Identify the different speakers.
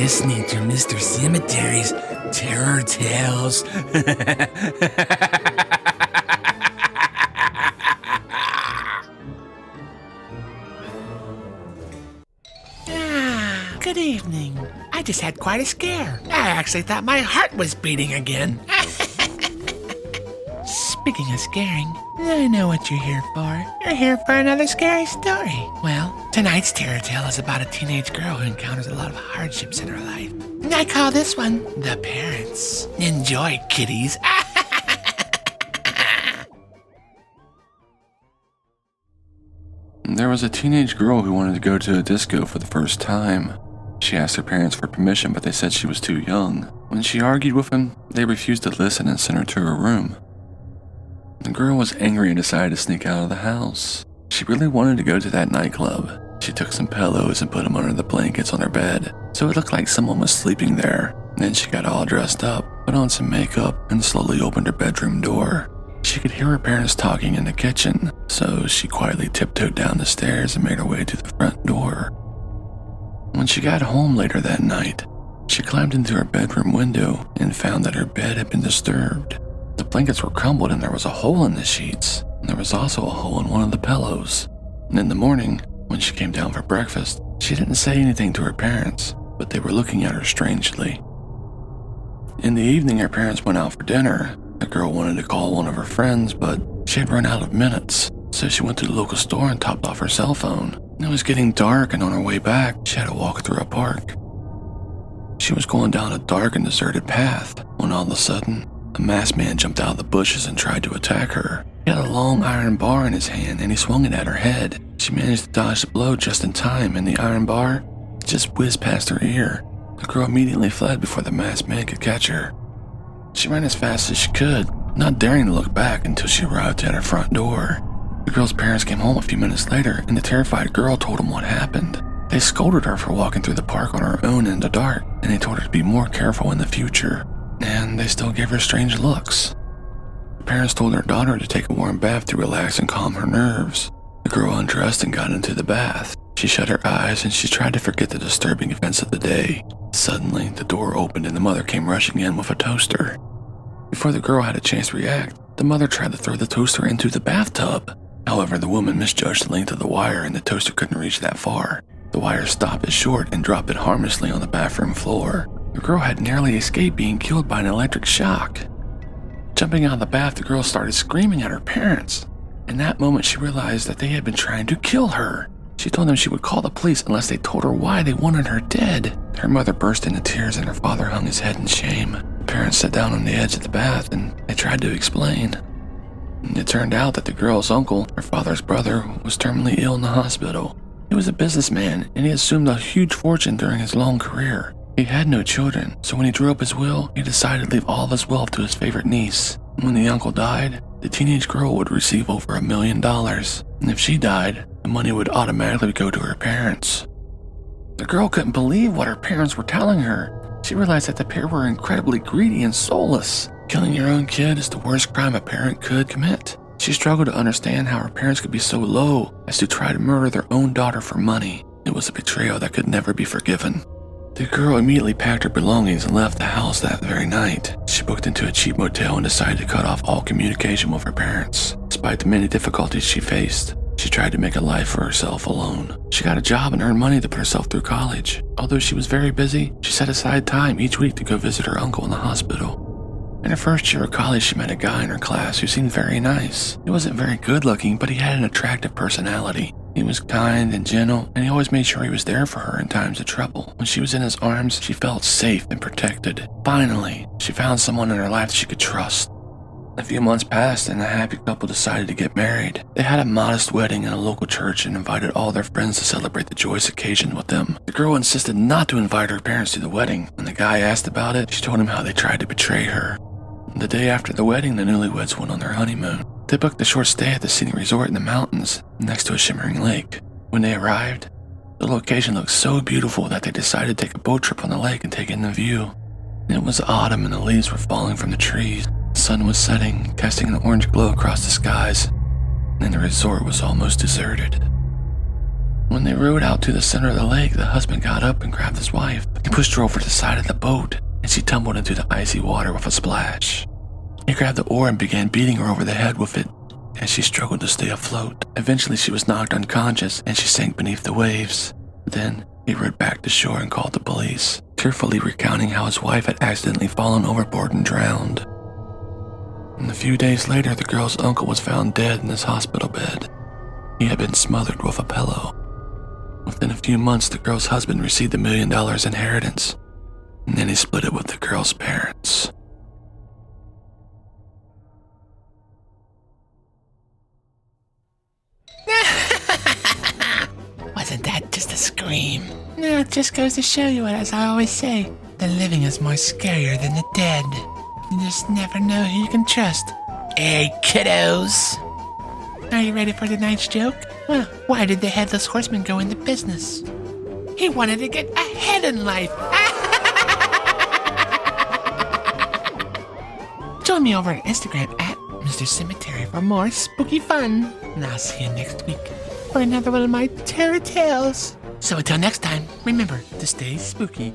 Speaker 1: listening to Mr. Cemetery's Terror Tales. Good evening. I just had quite a scare. I actually thought my heart was beating again. Speaking of scaring, I know what you're here for. You're here for another scary story. Well, tonight's terror tale is about a teenage girl who encounters a lot of hardships in her life. And I call this one The Parents. Enjoy, kiddies.
Speaker 2: There was a teenage girl who wanted to go to a disco for the first time. She asked her parents for permission, but they said she was too young. When she argued with them, they refused to listen and sent her to her room. The girl was angry and decided to sneak out of the house. She really wanted to go to that nightclub. She took some pillows and put them under the blankets on her bed, so it looked like someone was sleeping there. Then she got all dressed up, put on some makeup, and slowly opened her bedroom door. She could hear her parents talking in the kitchen, so she quietly tiptoed down the stairs and made her way to the front door. When she got home later that night, she climbed into her bedroom window and found that her bed had been disturbed. The blankets were crumbled and there was a hole in the sheets, and there was also a hole in one of the pillows. And in the morning, when she came down for breakfast, she didn't say anything to her parents, but they were looking at her strangely. In the evening, her parents went out for dinner. The girl wanted to call one of her friends, but she had run out of minutes, so she went to the local store and topped off her cell phone. It was getting dark, and on her way back, she had to walk through a park. She was going down a dark and deserted path when all of a sudden, a masked man jumped out of the bushes and tried to attack her. He had a long iron bar in his hand and he swung it at her head. She managed to dodge the blow just in time, and the iron bar just whizzed past her ear. The girl immediately fled before the masked man could catch her. She ran as fast as she could, not daring to look back until she arrived at her front door. The girl's parents came home a few minutes later, and the terrified girl told them what happened. They scolded her for walking through the park on her own in the dark, and they told her to be more careful in the future. And they still gave her strange looks. The parents told their daughter to take a warm bath to relax and calm her nerves. The girl undressed and got into the bath. She shut her eyes and she tried to forget the disturbing events of the day. Suddenly, the door opened and the mother came rushing in with a toaster. Before the girl had a chance to react, the mother tried to throw the toaster into the bathtub. However, the woman misjudged the length of the wire and the toaster couldn't reach that far. The wire stopped it short and dropped it harmlessly on the bathroom floor. The girl had narrowly escaped being killed by an electric shock. Jumping out of the bath, the girl started screaming at her parents. In that moment, she realized that they had been trying to kill her. She told them she would call the police unless they told her why they wanted her dead. Her mother burst into tears and her father hung his head in shame. The parents sat down on the edge of the bath and they tried to explain. It turned out that the girl's uncle, her father's brother, was terminally ill in the hospital. He was a businessman and he assumed a huge fortune during his long career. He had no children, so when he drew up his will, he decided to leave all of his wealth to his favorite niece. When the uncle died, the teenage girl would receive over $1 million, and if she died, the money would automatically go to her parents. The girl couldn't believe what her parents were telling her. She realized that the pair were incredibly greedy and soulless. Killing your own kid is the worst crime a parent could commit. She struggled to understand how her parents could be so low as to try to murder their own daughter for money. It was a betrayal that could never be forgiven. The girl immediately packed her belongings and left the house that very night. She booked into a cheap motel and decided to cut off all communication with her parents. Despite the many difficulties she faced, she tried to make a life for herself alone. She got a job and earned money to put herself through college. Although she was very busy, she set aside time each week to go visit her uncle in the hospital. In her first year of college, she met a guy in her class who seemed very nice. He wasn't very good looking, but he had an attractive personality. He was kind and gentle, and he always made sure he was there for her in times of trouble. When she was in his arms, she felt safe and protected. Finally, she found someone in her life that she could trust. A few months passed and the happy couple decided to get married. They had a modest wedding in a local church and invited all their friends to celebrate the joyous occasion with them. The girl insisted not to invite her parents to the wedding. When the guy asked about it, she told him how they tried to betray her. The day after the wedding, the newlyweds went on their honeymoon. They booked a short stay at the scenic resort in the mountains next to a shimmering lake. When they arrived, the location looked so beautiful that they decided to take a boat trip on the lake and take in the view. It was autumn and the leaves were falling from the trees. The sun was setting, casting an orange glow across the skies, and the resort was almost deserted. When they rowed out to the center of the lake, the husband got up and grabbed his wife. He pushed her over the side of the boat, and she tumbled into the icy water with a splash. He grabbed the oar and began beating her over the head with it as she struggled to stay afloat. Eventually, she was knocked unconscious and she sank beneath the waves. Then, he rowed back to shore and called the police, tearfully recounting how his wife had accidentally fallen overboard and drowned. And a few days later, the girl's uncle was found dead in his hospital bed. He had been smothered with a pillow. Within a few months, the girl's husband received $1 million inheritance, and then he split it with the girl's parents.
Speaker 1: Wasn't that just a scream? No, it just goes to show you what, as I always say, the living is more scarier than the dead. You just never know who you can trust. Hey, kiddos! Are you ready for tonight's joke? Well, why did the Headless Horseman go into business? He wanted to get ahead in life. Join me over on Instagram at MrCemetery for more spooky fun. And I'll see you next week for another one of my terror tales. So until next time, remember to stay spooky.